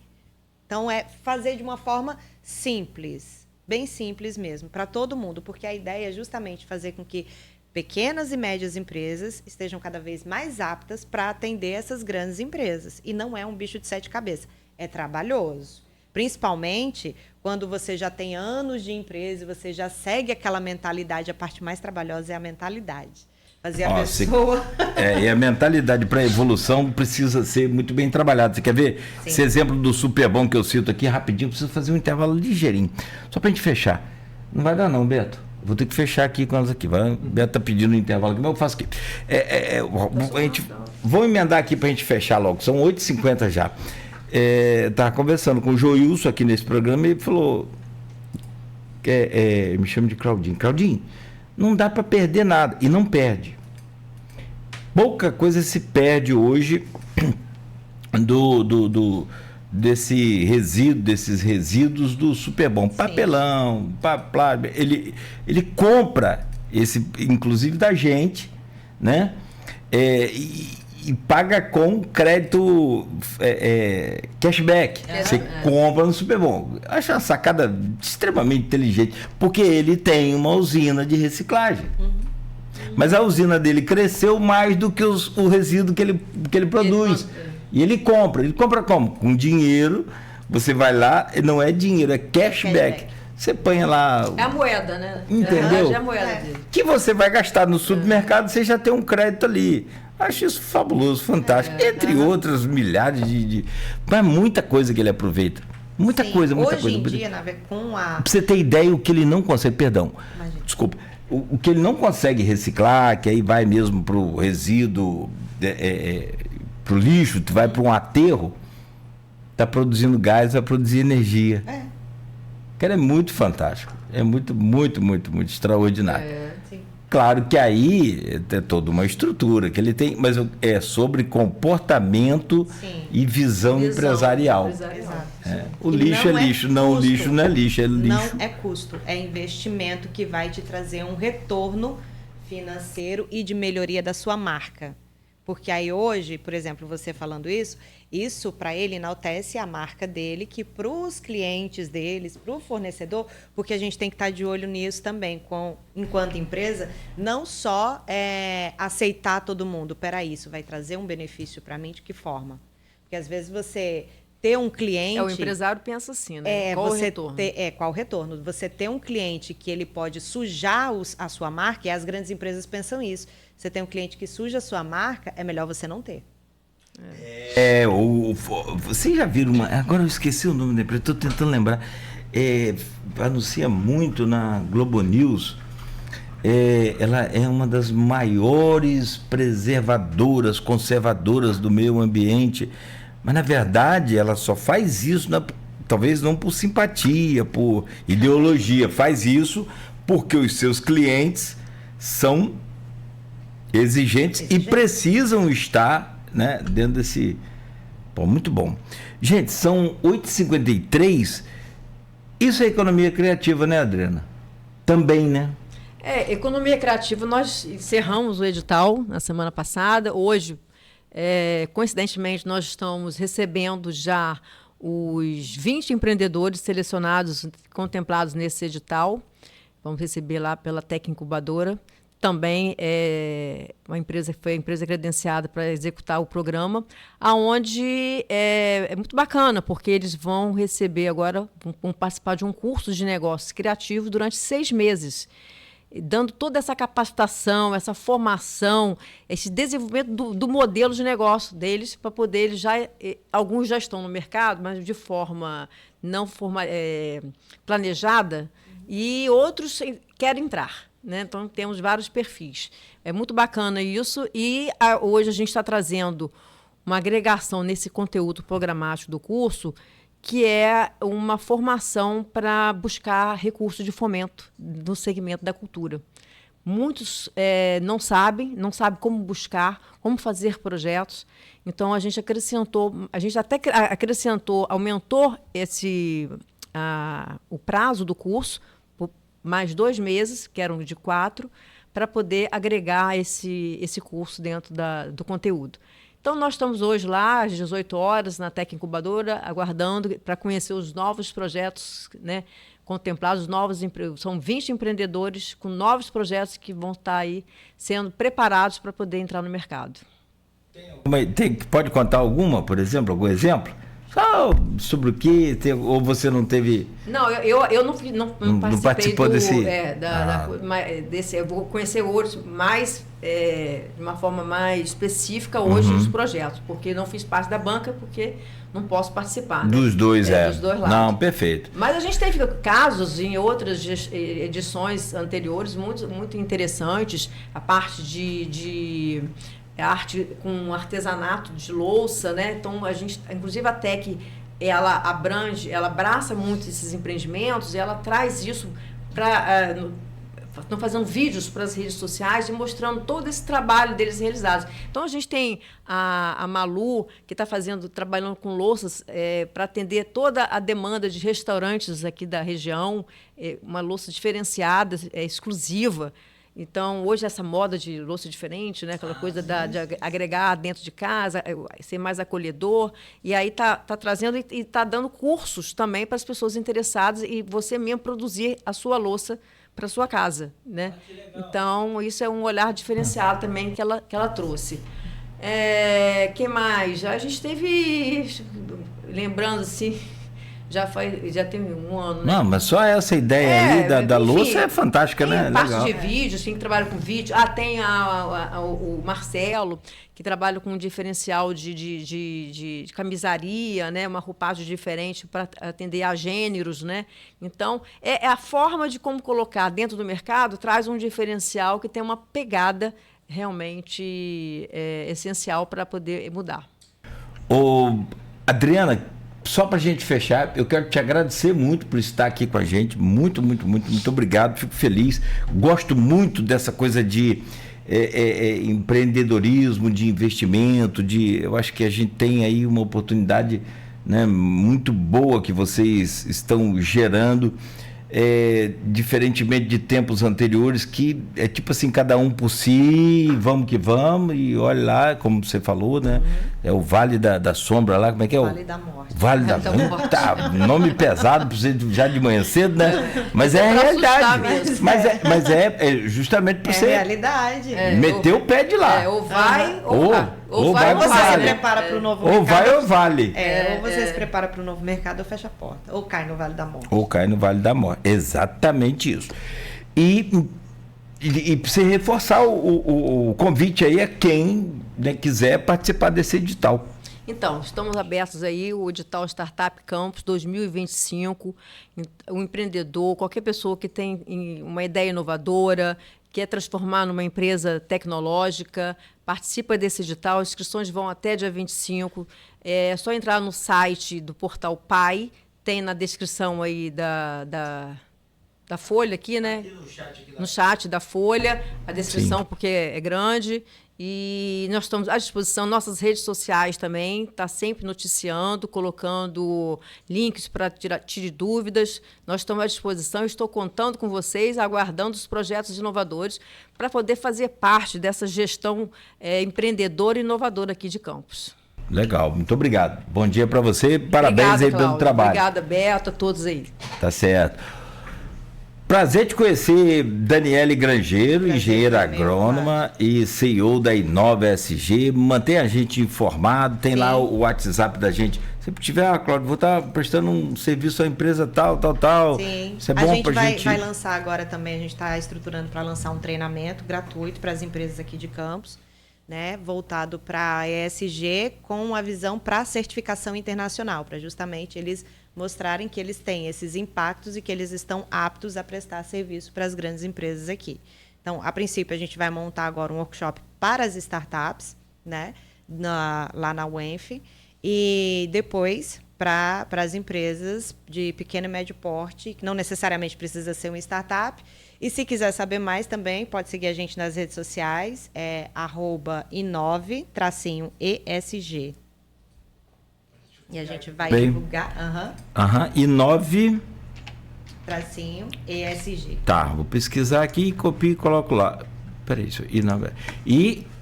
Então, é fazer de uma forma simples, bem simples mesmo, para todo mundo, porque a ideia é justamente fazer com que pequenas e médias empresas estejam cada vez mais aptas para atender essas grandes empresas. E não é um bicho de 7 cabeças, é trabalhoso. Principalmente quando você já tem anos de empresa e você já segue aquela mentalidade, a parte mais trabalhosa é a mentalidade. Fazer a pessoa... E a mentalidade para a evolução precisa ser muito bem trabalhada. Você quer ver esse exemplo do super bom que eu cito aqui? Rapidinho, preciso fazer um intervalo ligeirinho, só para a gente fechar. Não vai dar não, Beto. Vou ter que fechar aqui com elas aqui. O Beto está pedindo um intervalo aqui, mas eu faço aqui. Vou emendar aqui para a gente fechar logo, são 8h50 já. Estava conversando com o Joilson aqui nesse programa e ele falou, me chama de Claudinho. Claudinho, não dá para perder nada, e não perde. Pouca coisa se perde hoje desses resíduos do Superbom. Papelão, ele compra esse, inclusive da gente, né? E paga com crédito cashback. Você compra no Superbom. Acho uma sacada extremamente inteligente, porque ele tem uma usina de reciclagem. Mas a usina dele cresceu mais do que o resíduo que ele produz. E ele compra como? Com dinheiro. Você vai lá, não é dinheiro, é cashback. Você põe lá... É a moeda, né? Entendeu? É a moeda dele. Que você vai gastar no supermercado, você já tem um crédito ali. Acho isso fabuloso, fantástico. Entre outras milhares mas muita coisa que ele aproveita. Muita coisa. Hoje em dia, com a... Pra você ter ideia, o que ele não consegue... Perdão, Imagina. desculpa. O que ele não consegue reciclar, que aí vai mesmo pro resíduo, pro lixo, vai para um aterro, tá produzindo gás, vai produzir energia. Cara, é muito fantástico. É muito, muito, muito, muito extraordinário. Sim. Claro que aí é toda uma estrutura que ele tem, mas é sobre comportamento e visão empresarial. Exato. O lixo é lixo, não, o lixo não é lixo, é lixo. Não é custo, é investimento que vai te trazer um retorno financeiro e de melhoria da sua marca. Porque aí hoje, por exemplo, você falando isso para ele enaltece a marca dele, que para os clientes deles, para o fornecedor, porque a gente tem que estar de olho nisso também, enquanto empresa, não só aceitar todo mundo. Peraí, isso vai trazer um benefício para mim de que forma? Porque às vezes você ter um cliente... O empresário pensa assim, né? Qual o retorno? Qual o retorno? Você ter um cliente que ele pode sujar a sua marca, e as grandes empresas pensam isso. Você tem um cliente que suja a sua marca, é melhor você não ter. Vocês já viram uma... Agora eu esqueci o nome da empresa, estou tentando lembrar. Anuncia muito na Globo News. Ela é uma das maiores preservadoras, conservadoras do meio ambiente. Mas, na verdade, ela só faz isso, talvez não por simpatia, por ideologia. Faz isso porque os seus clientes são exigentes e precisam estar, né, dentro desse... Pô, muito bom. Gente, são 8h53. Isso é economia criativa, né, Adriana? Também, né? Economia criativa, nós encerramos o edital na semana passada. Hoje, coincidentemente, nós estamos recebendo já os 20 empreendedores selecionados, contemplados nesse edital. Vamos receber lá pela Tec Incubadora. Também foi a empresa credenciada para executar o programa, aonde é muito bacana, porque eles vão receber agora, vão participar de um curso de negócios criativos durante 6 meses, dando toda essa capacitação, essa formação, esse desenvolvimento do modelo de negócio deles, para poder eles alguns já estão no mercado, mas de forma não planejada, e outros querem entrar. Né? Então, temos vários perfis. É muito bacana isso. E hoje a gente está trazendo uma agregação nesse conteúdo programático do curso, que é uma formação para buscar recursos de fomento no segmento da cultura. Muitos não sabem como buscar, como fazer projetos. Então, a gente até acrescentou, aumentou o prazo do curso, mais 2 meses, que eram de 4, para poder agregar esse curso dentro do conteúdo. Então, nós estamos hoje lá, às 18 horas, na Tec Incubadora, aguardando para conhecer os novos projetos, né, contemplados, são 20 empreendedores com novos projetos que vão estar aí sendo preparados para poder entrar no mercado. Pode contar alguma, por exemplo, algum exemplo? Só sobre o que? Ou você não teve... Não, eu não participou desse... Eu vou conhecer outros mais, de uma forma mais específica hoje dos projetos, porque não fiz parte da banca, porque não posso participar. Né? Dos dois, dos dois lados. Não, perfeito. Mas a gente teve casos em outras edições anteriores muito, muito interessantes, a parte de arte com artesanato de louça, né? Então, inclusive a Tec, ela abraça muito esses empreendimentos e ela traz isso para... Estão fazendo vídeos para as redes sociais e mostrando todo esse trabalho deles realizados. Então, a gente tem a Malu, que está trabalhando com louças para atender toda a demanda de restaurantes aqui da região, uma louça diferenciada, exclusiva. Então, hoje, essa moda de louça diferente, né? Aquela coisa de agregar dentro de casa, ser mais acolhedor. E aí está trazendo e está dando cursos também para as pessoas interessadas e você mesmo produzir a sua louça para a sua casa. Né? Então, isso é um olhar diferenciado também que ela trouxe. Que mais? A gente teve, lembrando assim, já tem um ano, né? Não, mas só essa ideia aí da louça é fantástica, tem né? Parte legal. de vídeo, assim, que trabalha com vídeo. Tem o Marcelo, que trabalha com um diferencial de camisaria, né? Uma roupagem diferente para atender a gêneros, né? Então, é a forma de como colocar dentro do mercado traz um diferencial que tem uma pegada realmente essencial para poder mudar. Adriana, só para a gente fechar, eu quero te agradecer muito por estar aqui com a gente. Muito, muito, muito, muito obrigado. Fico feliz. Gosto muito dessa coisa de empreendedorismo, de investimento. Eu acho que a gente tem aí uma oportunidade, né, muito boa que vocês estão gerando. Diferentemente de tempos anteriores, que é tipo assim, cada um por si, vamos que vamos, e olha lá, como você falou, né? É o Vale da Sombra lá, como é que é? Vale da Morte. Vale da Morte. Tá, nome pesado para você já de manhã cedo, né? Mas é a realidade. Mas é justamente para você. É realidade. Meter o pé de lá. Ou vai, ou vai, você vale. se prepara para o novo mercado. Ou vai ou vale. Ou você se prepara para o novo mercado ou fecha a porta. Ou cai no Vale da Morte. Ou cai no Vale da Morte. Exatamente isso. E para você reforçar o convite aí a quem, né, quiser participar desse edital. Então, estamos abertos aí, o edital Startup Campus 2025. O empreendedor, qualquer pessoa que tem uma ideia inovadora, quer transformar numa empresa tecnológica, participa desse edital. As inscrições vão até dia 25. É só entrar no site do Portal Pai, tem na descrição aí da Folha aqui, né? Aqui no chat da Folha, a descrição. Sim. Porque é grande. E nós estamos à disposição, nossas redes sociais também, está sempre noticiando, colocando links para tirar dúvidas. Nós estamos à disposição, estou contando com vocês, aguardando os projetos inovadores para poder fazer parte dessa gestão empreendedora e inovadora aqui de Campos. Legal, muito obrigado. Bom dia para você, parabéns aí pelo trabalho. Obrigada, Beto, a todos aí. Tá certo. Prazer te conhecer, Daniele Grangeiro, engenheira agrônoma e CEO da Inova SG. Mantém a gente informado, tem Sim. lá o WhatsApp da gente. Se tiver, Cláudio, vou estar prestando um serviço à empresa tal. Sim, isso é bom a gente vai lançar agora também, a gente está estruturando para lançar um treinamento gratuito para as empresas aqui de Campos, né, voltado para a ESG com a visão para a certificação internacional, para justamente eles mostrarem que eles têm esses impactos e que eles estão aptos a prestar serviço para as grandes empresas aqui. Então, a princípio, a gente vai montar agora um workshop para as startups, né, lá na UENF, e depois para as empresas de pequeno e médio porte, que não necessariamente precisa ser uma startup. E se quiser saber mais também, pode seguir a gente nas redes sociais, @inove_ESG. E a gente vai divulgar. Inove ESG. Tá, vou pesquisar aqui, copio e coloco lá. Peraí, isso.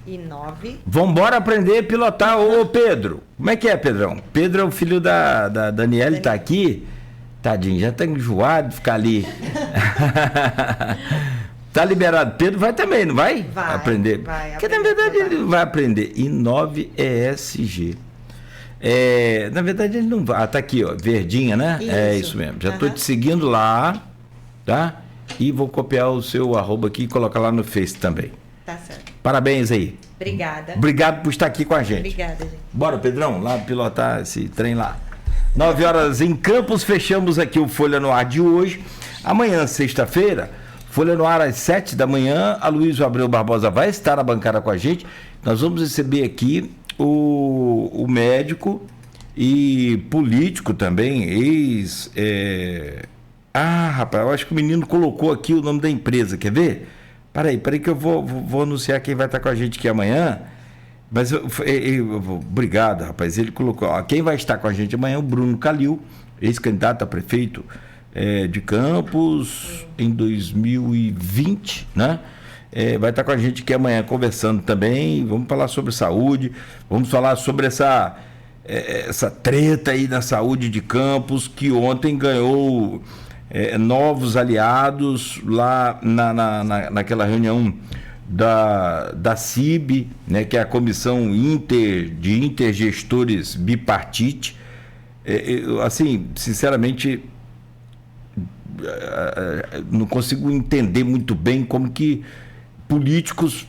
Inove. Vambora aprender a pilotar. Ô, Pedro. Como é que é, Pedrão? Pedro é o filho da Daniele, tá aqui. Tadinho, já tá enjoado de ficar ali. Tá liberado. Pedro vai também, não vai? Vai aprender. Porque na verdade ele vai aprender. Inove ESG. Na verdade ele não vai. Tá aqui, ó, verdinha, né? Isso. É isso mesmo. Já tô te seguindo lá, tá? E vou copiar o seu arroba aqui e colocar lá no Face também. Tá certo. Parabéns aí. Obrigada. Obrigado por estar aqui com a gente. Obrigada, gente. Bora, Pedrão, lá pilotar esse trem lá. 9 horas em Campos, fechamos aqui o Folha no Ar de hoje. Amanhã, sexta-feira, Folha no Ar às 7 da manhã, a Luiz Abreu Barbosa vai estar na bancada com a gente. Nós vamos receber aqui o médico e político também, rapaz, eu acho que o menino colocou aqui o nome da empresa, quer ver? Peraí que eu vou anunciar quem vai estar com a gente aqui amanhã. Mas obrigado, rapaz. Ele colocou. Quem vai estar com a gente amanhã é o Bruno Calil, ex-candidato a prefeito de Campos em 2020, né? Vai estar com a gente aqui amanhã conversando também. Vamos falar sobre saúde, vamos falar sobre essa treta aí da saúde de Campos, que ontem ganhou novos aliados lá naquela reunião da CIB, né, que é a Comissão de Intergestores Bipartite. assim, sinceramente, não consigo entender muito bem como que políticos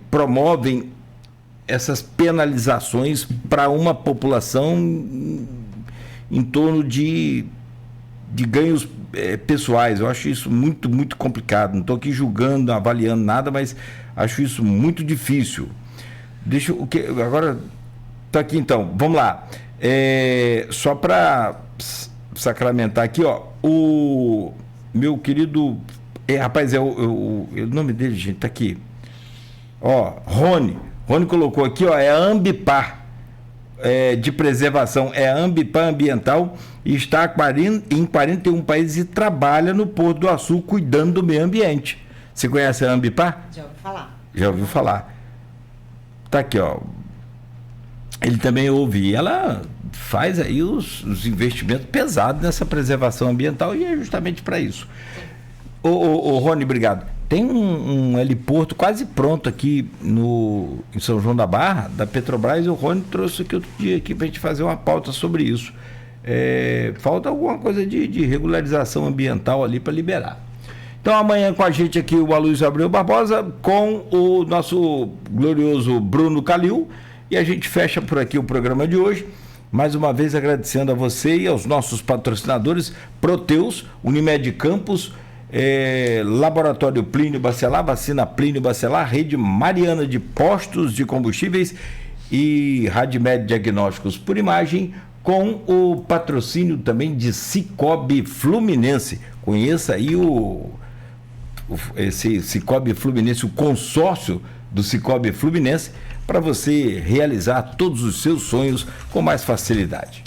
promovem essas penalizações para uma população em torno de ganhos pessoais. Eu acho isso muito, muito complicado. Não estou aqui julgando, avaliando nada, mas acho isso muito difícil. Agora, tá aqui então, vamos lá. Só para sacramentar aqui, ó, o meu querido, rapaz, o nome dele, gente, tá aqui. Ó, Rony colocou aqui, ó, é a Ambipar de preservação, é a Ambipar ambiental e está em 41 países e trabalha no Porto do Açu cuidando do meio ambiente. Você conhece a Ambipar? Já ouviu falar. Já ouviu falar. Tá aqui, ó. Ele também ouve, ela faz aí os investimentos pesados nessa preservação ambiental e é justamente para isso. Ô, Rony, obrigado. Tem um heliporto quase pronto aqui em São João da Barra, da Petrobras, e o Rony trouxe aqui outro dia aqui para a gente fazer uma pauta sobre isso. Falta alguma coisa de regularização ambiental ali para liberar. Então amanhã com a gente aqui o Aloysio Abreu Barbosa com o nosso glorioso Bruno Calil, e a gente fecha por aqui o programa de hoje. Mais uma vez agradecendo a você e aos nossos patrocinadores, Proteus, Unimed Campos, Laboratório Plínio Bacelar, Vacina Plínio Bacelar, Rede Mariana de Postos de Combustíveis e Radmed Diagnósticos por Imagem, com o patrocínio também de Cicobi Fluminense. Conheça aí esse Cicobi Fluminense, o consórcio do Cicobi Fluminense, para você realizar todos os seus sonhos com mais facilidade.